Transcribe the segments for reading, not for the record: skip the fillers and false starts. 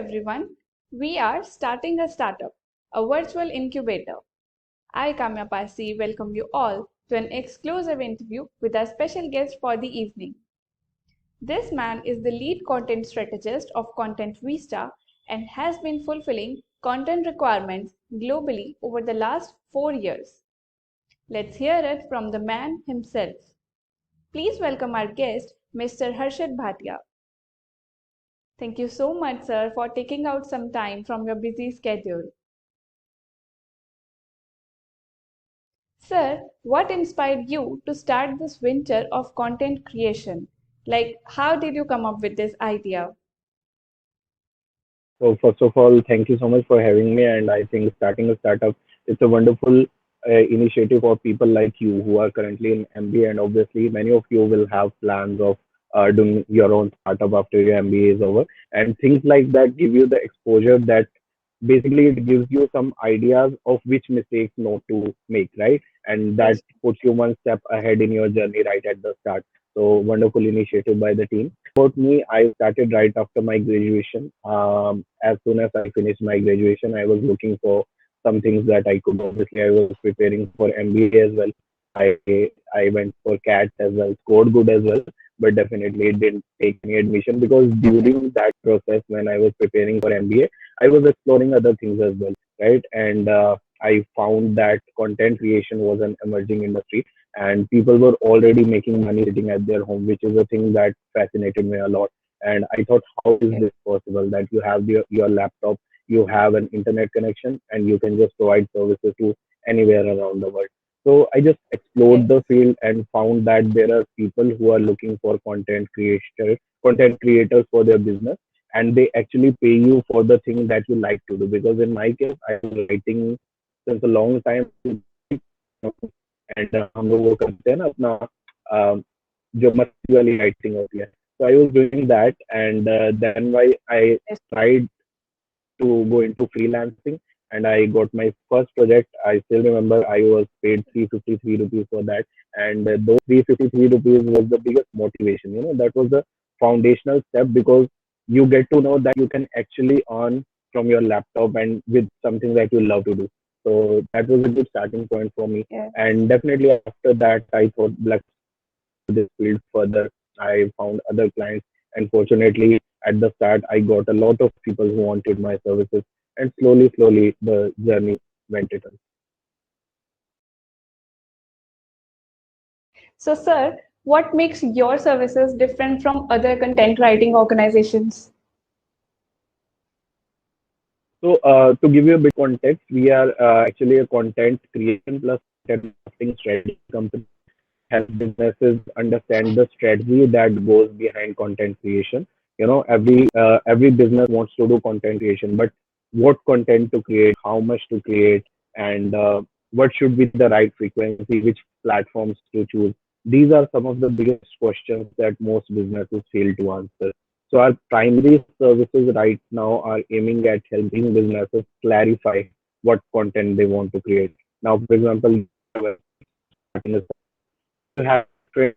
everyone. We are starting a startup, a virtual incubator. I, Kamya Pasi, welcome you all to an exclusive interview with our special guest for the evening. This man is the lead content strategist of Content Vista and has been fulfilling content requirements globally over the last 4 years. Let's hear it from the man himself. Please welcome our guest, Mr. Harshit Bhatia. Thank you so much, sir, for taking out some time from your busy schedule. Sir, what inspired you to start this venture of content creation? Like, how did you come up with this idea? So first of all, thank you so much for having me. And I think starting a startup, it's a wonderful initiative for people like you who are currently in MBA. And obviously, many of you will have plans of doing your own startup after your MBA is over. And things like that give you the exposure that basically it gives you some ideas of which mistakes not to make, right? And that Yes, puts you one step ahead in your journey right at the start. So wonderful initiative by the team. About me, I started right after my graduation. As soon as I finished my graduation, I was looking for some things that I could. Obviously, I was preparing for MBA as well. I went for CAT as well, scored good as well, but definitely it didn't take any admission because during that process when I was preparing for MBA, I was exploring other things as well, right? And I found that content creation was an emerging industry and people were already making money sitting at their home, which is a thing that fascinated me a lot. And I thought, how is yes, this possible that you have your laptop, you have an internet connection, and you can just provide services to anywhere around the world. So I just explored yes, the field and found that there are people who are looking for content creators for their business, and they actually pay you for the thing that you like to do. Because in my case, I was writing since a long time, and हम लोग वो करते हैं ना अपना अ, जो मस्ती वाली writing होती है. So I was doing that, and then why I yes, tried to go into freelancing, and I got my first project. I still remember I was paid 353 rupees for that, and those 353 rupees was the biggest motivation. That was the foundational step because you get to know that you can actually earn from your laptop and with something that you love to do. So that was a good starting point for me. yes. And definitely after that, I thought, like, this field further. I found other clients, and fortunately, at the start, I got a lot of people who wanted my services, and slowly, slowly, the journey went it on. So, sir, what makes your services different from other content writing organizations? So, to give you a bit context, we are actually a content creation plus content marketing strategy company. Help businesses understand the strategy that goes behind content creation. Every business wants to do content creation, but what content to create, how much to create, and what should be the right frequency, which platforms to choose. These are some of the biggest questions that most businesses fail to answer. So our primary services right now are aiming at helping businesses clarify what content they want to create. Now, for example, you have different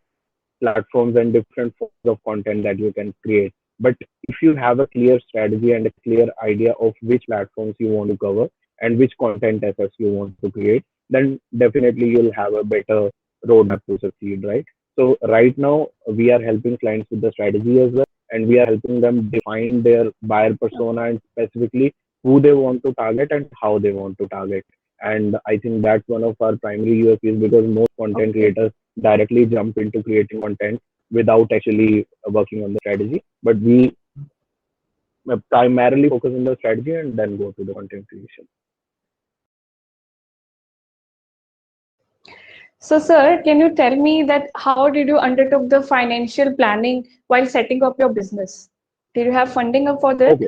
platforms and different forms of content that you can create. But if you have a clear strategy and a clear idea of which platforms you want to cover and which content assets you want to create, then definitely you'll have a better roadmap to succeed, right? So right now we are helping clients with the strategy as well, and we are helping them define their buyer persona and specifically who they want to target and how they want to target. And I think that's one of our primary USPs because most content Okay. creators directly jump into creating content without actually working on the strategy. But we primarily focus on the strategy and then go to the content creation. So, sir, can you tell me that how did you undertook the financial planning while setting up your business? Did you have funding up for that? Okay.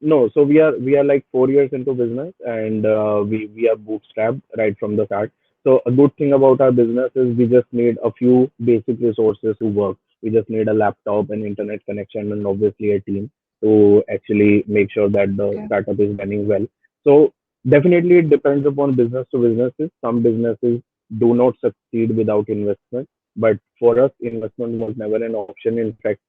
No, so we are like 4 years into business, and we are bootstrapped right from the start. So a good thing about our business is we just need a few basic resources to work. We just need a laptop, an internet connection, and obviously a team to actually make sure that the Okay. startup is running well. So definitely it depends upon business to businesses. Some businesses do not succeed without investment, but for us, investment was never an option. In fact,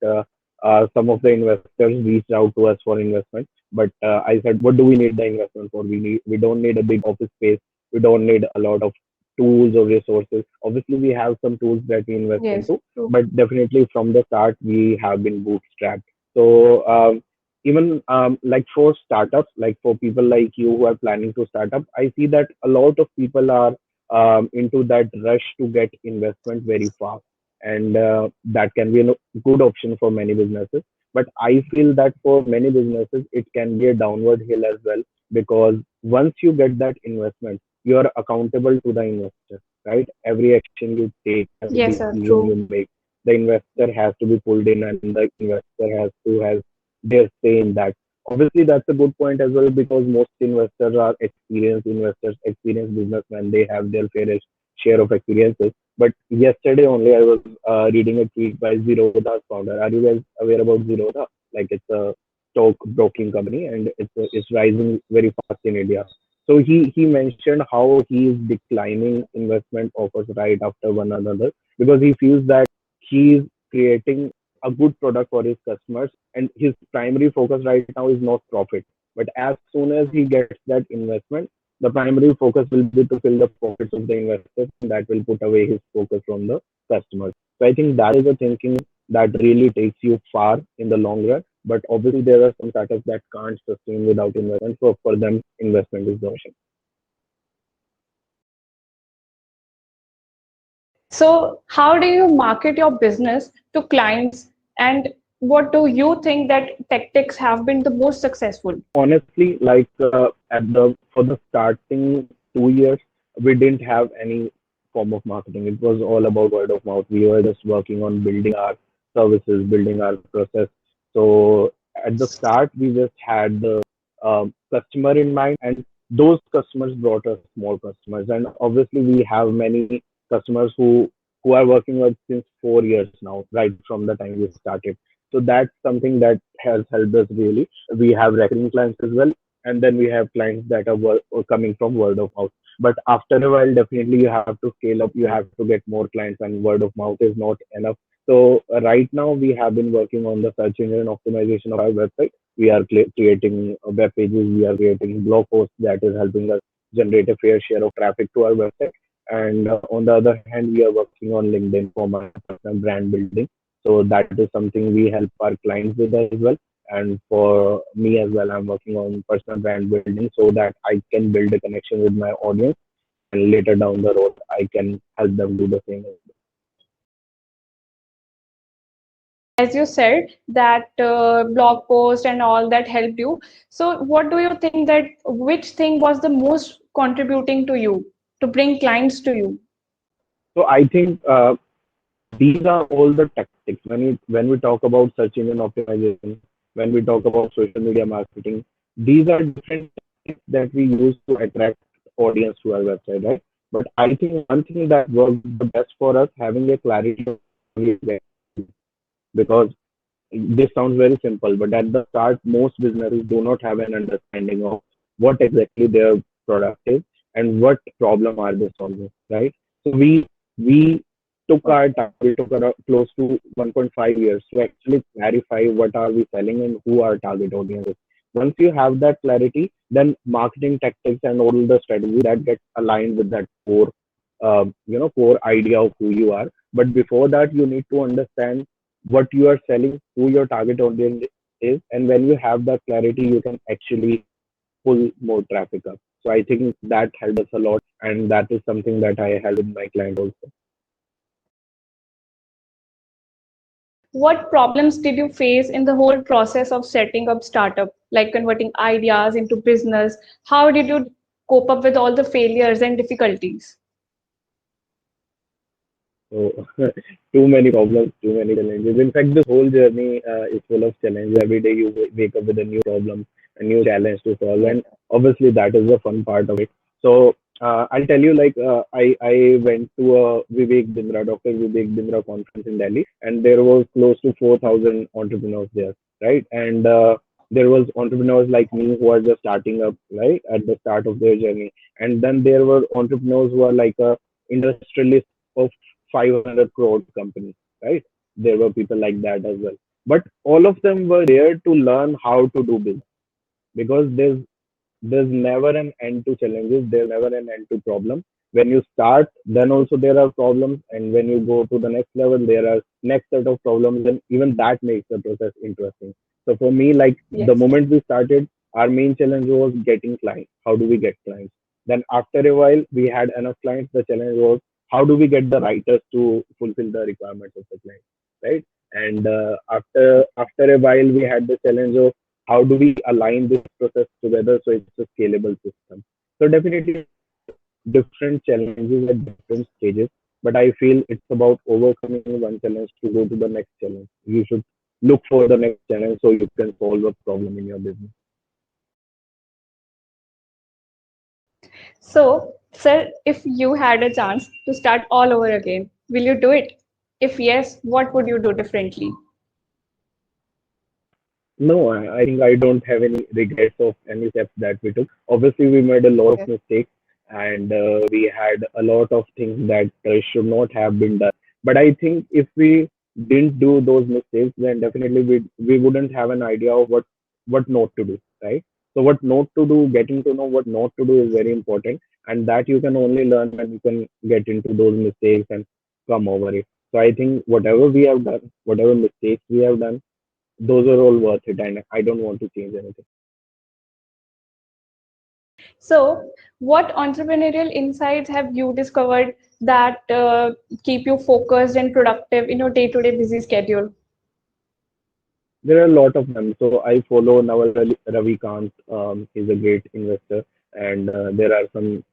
some of the investors reached out to us for investment. But I said, what do we need the investment for? We don't need a big office space. We don't need a lot of tools or resources. Obviously, we have some tools that we invest Yes, into, true. but definitely from the start, we have been bootstrapped. So even like for startups, like for people like you who are planning to start up, I see that a lot of people are into that rush to get investment very fast, and that can be a good option for many businesses. But I feel that for many businesses, it can be a downward hill as well, because once you get that investment, you are accountable to the investor, right? Every action you take, every Yes, sir, decision you true. make, the investor has to be pulled in, and the investor has to have their say in that. Obviously, that's a good point as well, because most investors are experienced investors, experienced businessmen. They have their fair share of experiences. But yesterday only, I was reading a tweet by Zerodha's founder. Are you guys aware about Zerodha? Like, it's a stock broking company, and it's rising very fast in India. So he mentioned how he is declining investment offers right after one another, because he feels that he is creating a good product for his customers, and his primary focus right now is not profit. But as soon as he gets that investment, the primary focus will be to fill the pockets of the investors, and that will put away his focus from the customers. So I think that is a thinking that really takes you far in the long run. But obviously, there are some startups that can't sustain without investment. So for them, investment is the option. So, how do you market your business to clients, and what do you think that tactics have been the most successful? Honestly, like at the for the starting 2 years, we didn't have any form of marketing. It was all about word of mouth. We were just working on building our services, building our process. So at the start, we just had the customer in mind, and those customers brought us more customers. And obviously, we have many customers who are working with since 4 years now, right from the time we started. So that's something that has helped us really. We have recurring clients as well, and then we have clients that are coming from word of mouth. But after a while, definitely you have to scale up, you have to get more clients, and word of mouth is not enough. So right now we have been working on the search engine optimization of our website. We are creating web pages, we are creating blog posts that is helping us generate a fair share of traffic to our website. And on the other hand, we are working on LinkedIn for my personal brand building. So that is something we help our clients with as well. And for me as well, I'm working on personal brand building so that I can build a connection with my audience, and later down the road, I can help them do the same. As you said that blog post and all that helped you. So, what do you think that which thing was the most contributing to you to bring clients to you? So I think these are all the tactics when we talk about search engine optimization, when we talk about social media marketing. These are different tactics that we use to attract audience to our website, right? But I think one thing that works the best for us, having a clarity of because this sounds very simple, but at the start, most businesses do not have an understanding of what exactly their product is and what problem are they solving, right? So we took our time, we took close to 1.5 years to actually clarify what are we selling and who our target audience is. Once you have that clarity, then marketing tactics and all the strategy that gets aligned with that core idea of who you are. But before that, you need to understand what you are selling, who your target audience is, and when you have that clarity, you can actually pull more traffic up. So I think that helped us a lot, and that is something that I help with my client also. What problems did you face in the whole process of setting up startup, like converting ideas into business? How did you cope up with all the failures and difficulties? So too many problems, too many challenges. In fact, this whole journey is full of challenges. Every day you wake up with a new problem, a new challenge to solve, Yes, and obviously that is the fun part of it. So I'll tell you, like I went to a Dr. Vivek Bindra conference in Delhi, and there was close to 4,000 entrepreneurs there, right? And there was entrepreneurs like me who are just starting up, right, at the start of their journey, and then there were entrepreneurs who are like a industrialist of 500 crore company, right? There were people like that as well. but all of them were there to learn how to do business, because there's never an end to challenges, there's never an end to problem. When you start, then also there are problems, and when you go to the next level, there are next set of problems, and even that makes the process interesting. So for me, like, the Yes. moment we started, our main challenge was getting clients. How do we get clients? Then after a while we had enough clients, the challenge was how do we get the writers to fulfill the requirements of the client, right? And after a while we had the challenge of how do we align this process together so it's a scalable system. So definitely different challenges at different stages, but I feel it's about overcoming one challenge to go to the next challenge. You should look for the next challenge so you can solve a problem in your business. So, sir, if you had a chance to start all over again, will you do it? If yes, what would you do differently? No, I think I don't have any regrets of any steps that we took. Obviously, we made a lot of Okay. mistakes, and we had a lot of things that should not have been done. But I think if we didn't do those mistakes, then definitely we wouldn't have an idea of what not to do, right? So what not to do, getting to know what not to do is very important, and that you can only learn when you can get into those mistakes and come over it. So I think whatever we have done, whatever mistakes we have done, those are all worth it, and I don't want to change anything. So, what entrepreneurial insights have you discovered that keep you focused and productive in your day-to-day busy schedule? There are a lot of them. So I follow Naval Ravikant. He's a great investor, and there are some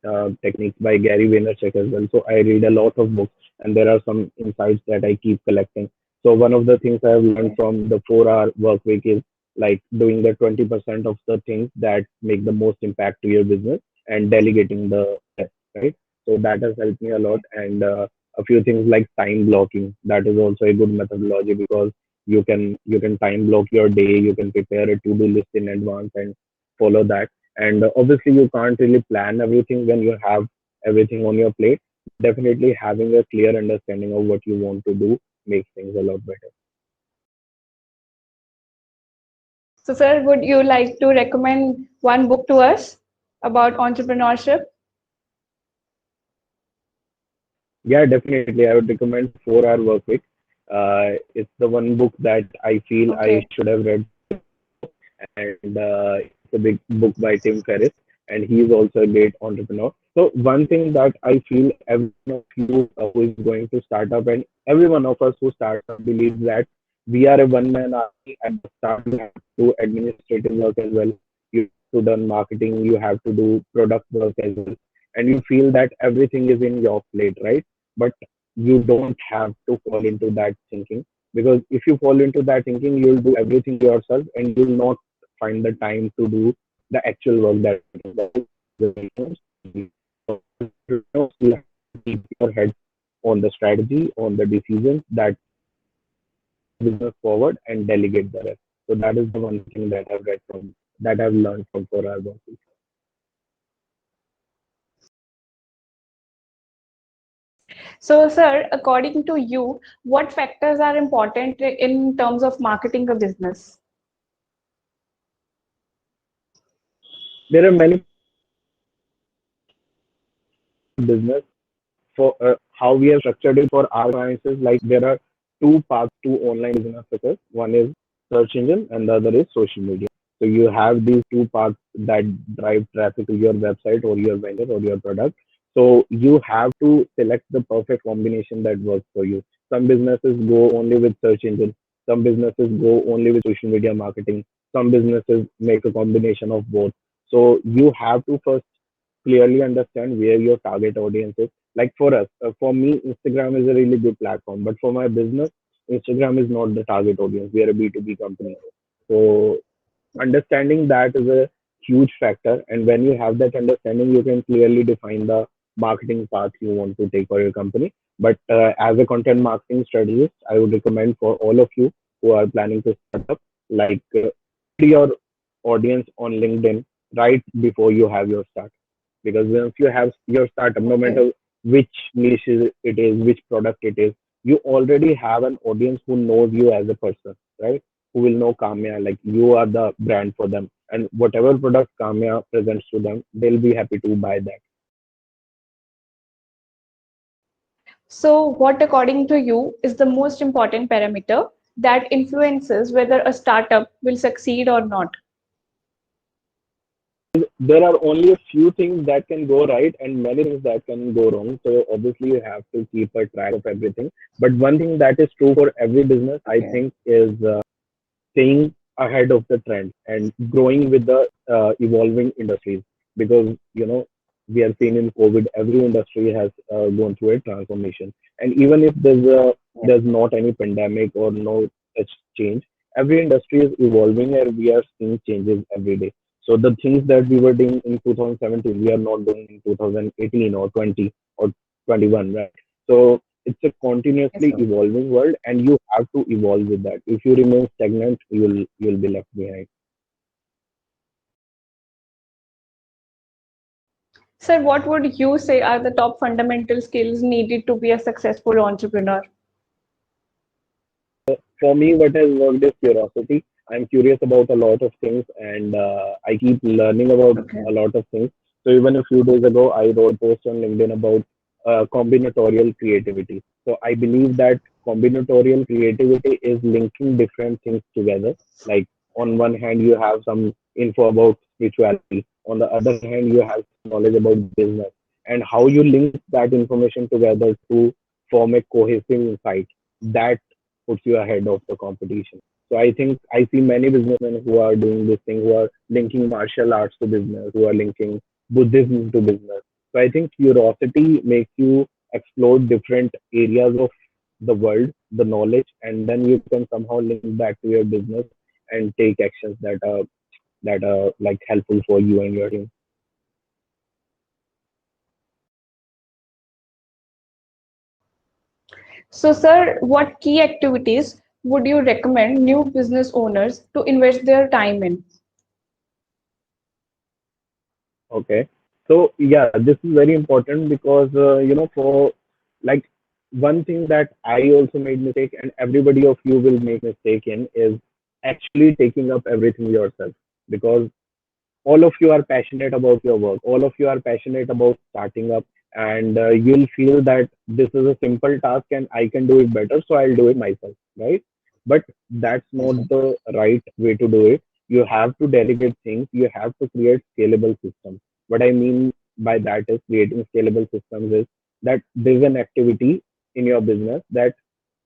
techniques by Gary Vaynerchuk as well. So I read a lot of books, and there are some insights that I keep collecting. So one of the things I have learned Okay. from the 4 hour work week is like doing the 20% of the things that make the most impact to your business and delegating the rest, right? So that has helped me a lot, and a few things like time blocking. That is also a good methodology because you can time block your day, you can prepare a to-do list in advance and follow that. And obviously you can't really plan everything when you have everything on your plate. Definitely having a clear understanding of what you want to do makes things a lot better. So, sir, would you like to recommend one book to us about entrepreneurship? Yeah, definitely I would recommend 4 hour work week. It's the one book that I feel I Okay. should have read, and it's a big book by Tim Ferriss, and he is also a great entrepreneur. So one thing that I feel every one of you who is going to start up, and every one of us who start up believes that we are a one-man army. At the start, you have to do administrative work as well. You have to do marketing. You have to do product work as well, and you feel that everything is in your plate, right? But you don't have to fall into that thinking, because if you fall into that thinking, you'll do everything yourself and you'll not find the time to do the actual work that is the so, you know, you have to keep your head on the strategy, on the decisions that business forward and delegate the rest. So that is the one thing that I've learned from 4 hour work week. So, sir, according to you, what factors are important in terms of marketing a business? There are many business for how we have structured it for our clients is like there are two paths to online business success. One is search engine and the other is social media. So you have these two paths that drive traffic to your website or your vendor or your product. So you have to select the perfect combination that works for you. Some businesses go only with search engine. Some businesses go only with social media marketing. Some businesses make a combination of both. So you have to first clearly understand where your target audience is. Like for us, for me, Instagram is a really good platform, but for my business, Instagram is not the target audience. We are a B2B company. So understanding that is a huge factor. And when you have that understanding, you can clearly define the marketing path you want to take for your company. But as a content marketing strategist, I would recommend for all of you who are planning to start up, like your audience on LinkedIn right before you have your start. Because if you have your startup, no Okay. matter which niche it is, which product it is, you already have an audience who knows you as a person, right? Who will know Kamya, like you are the brand for them. And whatever product Kamya presents to them, they'll be happy to buy that. So, what, according to you, is the most important parameter that influences whether a startup will succeed or not? There are only a few things that can go right and many things that can go wrong. So obviously you have to keep a track of everything. But one thing that is true for every business, I Okay. think, is staying ahead of the trend and growing with the evolving industries, because we have seen in COVID every industry has gone through a transformation. And even if there's not any pandemic or no such change, every industry is evolving and we are seeing changes every day. So the things that we were doing in 2017 we are not doing in 2018 or 20 or 21, right? So it's a Yes, continuously sir. evolving world and you have to evolve with that. If you remain stagnant, you'll be left behind. Sir, what would you say are the top fundamental skills needed to be a successful entrepreneur? For me, what has worked is curiosity. I'm curious about a lot of things and I keep learning about Okay. a lot of things. So even a few days ago, I wrote a post on LinkedIn about combinatorial creativity. So I believe that combinatorial creativity is linking different things together. Like on one hand, you have some info about spirituality. On the other hand, you have some knowledge about business and how you link that information together to form a cohesive insight. That puts you ahead of the competition. So I think I see many businessmen who are doing this thing, who are linking martial arts to business, who are linking Buddhism to business. So I think curiosity makes you explore different areas of the world, the knowledge, and then you can somehow link that to your business and take actions that are like helpful for you and your team. So, sir, what key activities would you recommend new business owners to invest their time in? Okay. So yeah, this is very important because for like one thing that I also made mistake and everybody of you will make mistake in is actually taking up everything yourself, because all of you are passionate about your work, all of you are passionate about starting up, and you'll feel that this is a simple task and I can do it better, so I'll do it myself, right? But that's Yes, not sir. the right way to do it. You have to delegate things, you have to create scalable systems. What I mean by that is creating scalable systems is that there's an activity in your business that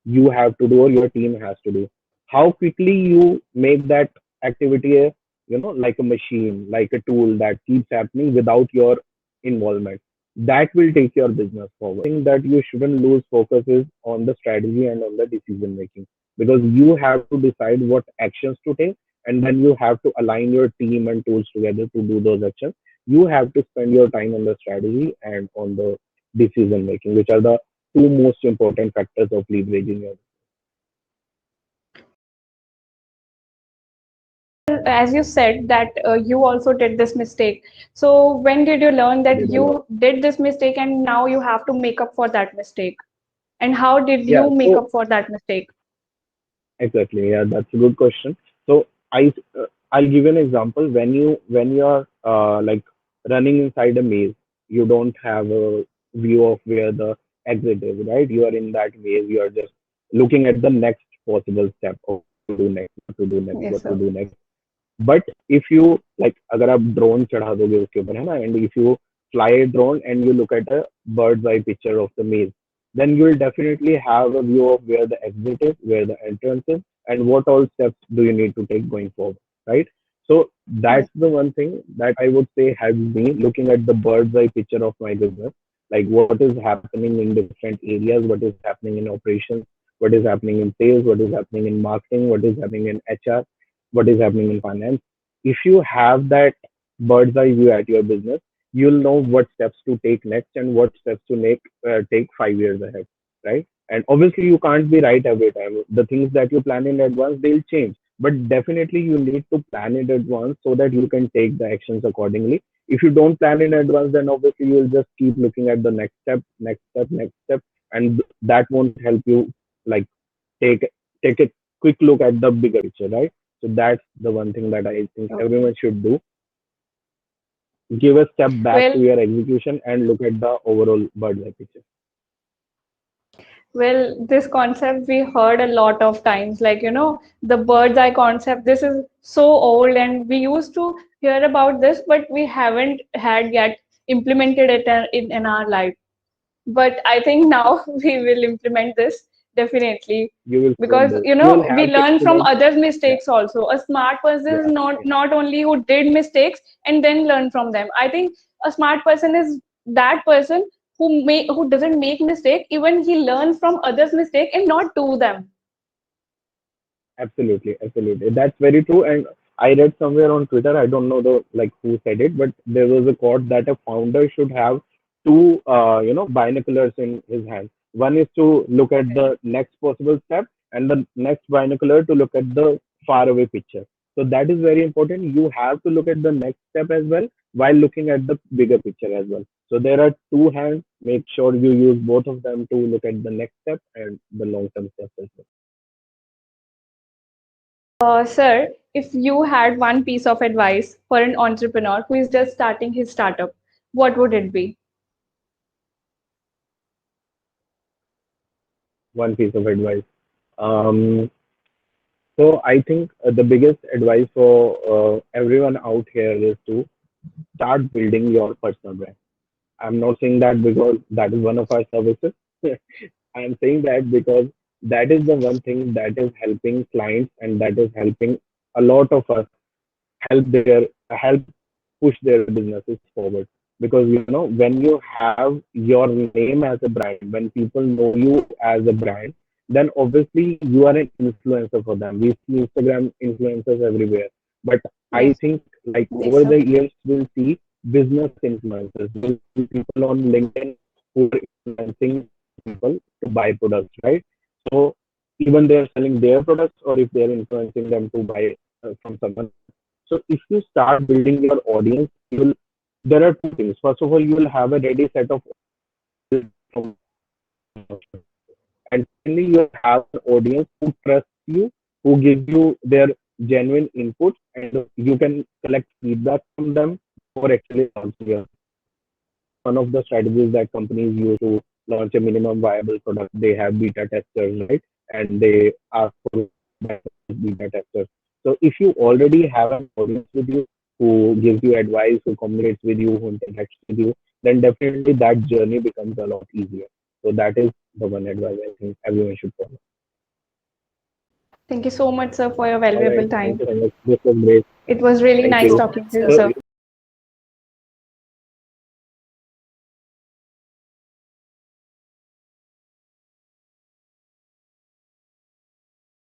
you have to do or your team has to do. How quickly you make that activity a, like a machine, like a tool that keeps happening without your involvement, that will take your business forward. Thing that you shouldn't lose focus is on the strategy and on the decision making, because you have to decide what actions to take and then you have to align your team and tools together to do those actions. You have to spend your time on the strategy and on the decision making, which are the two most important factors of leveraging your As you said that you also did this mistake. So, when did you learn that did a lot. you did this mistake and now you have to make up for that mistake? And how did Yeah, you make so up for that mistake? exactly. Yeah, that's a good question. So I'll give you an example. When you are like running inside a maze, you don't have a view of where the exit is, right? You are in that maze. You are just looking at the next possible step of what to do next, what to do next, Yes, what to sir. do next. But if you like अगर आप drone चढ़ा दोगे उसके ऊपर, है ना, and if you fly a drone and you look at a bird's eye picture of the maze, then you will definitely have a view of where the exit is, where the entrance is, and what all steps do you need to take going forward, right? So Yes. that's the one thing that I would say helps me looking at the bird's eye picture of my business, like what is happening in different areas, what is happening in operations, what is happening in sales, what is happening in marketing, what is happening in HR, what is happening in finance. If you have that bird's eye view at your business, you'll know what steps to take next and what steps to take 5 years ahead, right? And obviously, you can't be right every time. The things that you plan in advance, they'll change. But definitely, you need to plan in advance so that you can take the actions accordingly. If you don't plan in advance, then obviously you'll just keep looking at the next step, next step, next step, and that won't help you like take take a quick look at the bigger picture, right? So that's the one thing that I think Okay. everyone should do. Give a step back to Well, your execution and look at the overall bird's eye picture. well, this concept we heard a lot of times, like, the bird's eye concept. This is so old, and we used to hear about this, but we haven't had yet implemented it in our life. But I think now we will implement this definitely, You will soon because do. You will we have to learn from experience. others' Yeah, mistakes also. A smart person is yeah, not only who did mistakes and then learn from them. I think a smart person is that person who doesn't make mistake, even he learns from others' mistake and not do them. absolutely, absolutely. That's very true. And I read somewhere on Twitter, I don't know the like who said it, but there was a quote that a founder should have two, binoculars in his hand. One is to look at Okay. the next possible step, and the next binocular to look at the far away picture. So that is very important. You have to look at the next step as well while looking at the bigger picture as well. So there are two hands. Make sure you use both of them to look at the next step and the long term steps as well. Sir, if you had one piece of advice for an entrepreneur who is just starting his startup, what would it be? One piece of advice. Um, so I think the biggest advice for everyone out here is to start building your personal brand. I'm not saying that because that is one of our services. I'm saying that because that is the one thing that is helping clients and that is helping a lot of us help push their businesses forward. Because when you have your name as a brand, when people know you as a brand, then obviously you are an influencer for them. We see Instagram influencers everywhere, but I Yes, think like yes, over sir. the years we'll see business influencers, we'll see people on LinkedIn who are influencing people to buy products, right? So even they're selling their products or if they're influencing them to buy from someone else. So if you start building your audience, you will. There are two things. First of all, you will have a ready set of from, and secondly, you have an audience who trusts you, who gives you their genuine input, and you can collect feedback from them before actually launching your. One of the strategies that companies use to launch a minimum viable product, they have beta testers, right? And they ask for beta testers. So if you already have an audience with you who gives you advice, who communicates with you, who interacts with you, then definitely that journey becomes a lot easier. So that is the one advice I think everyone should follow. Thank you so much, sir, for your All right. valuable Thank time. you so much. This was great. It was really Thank nice you. talking to you, So sir.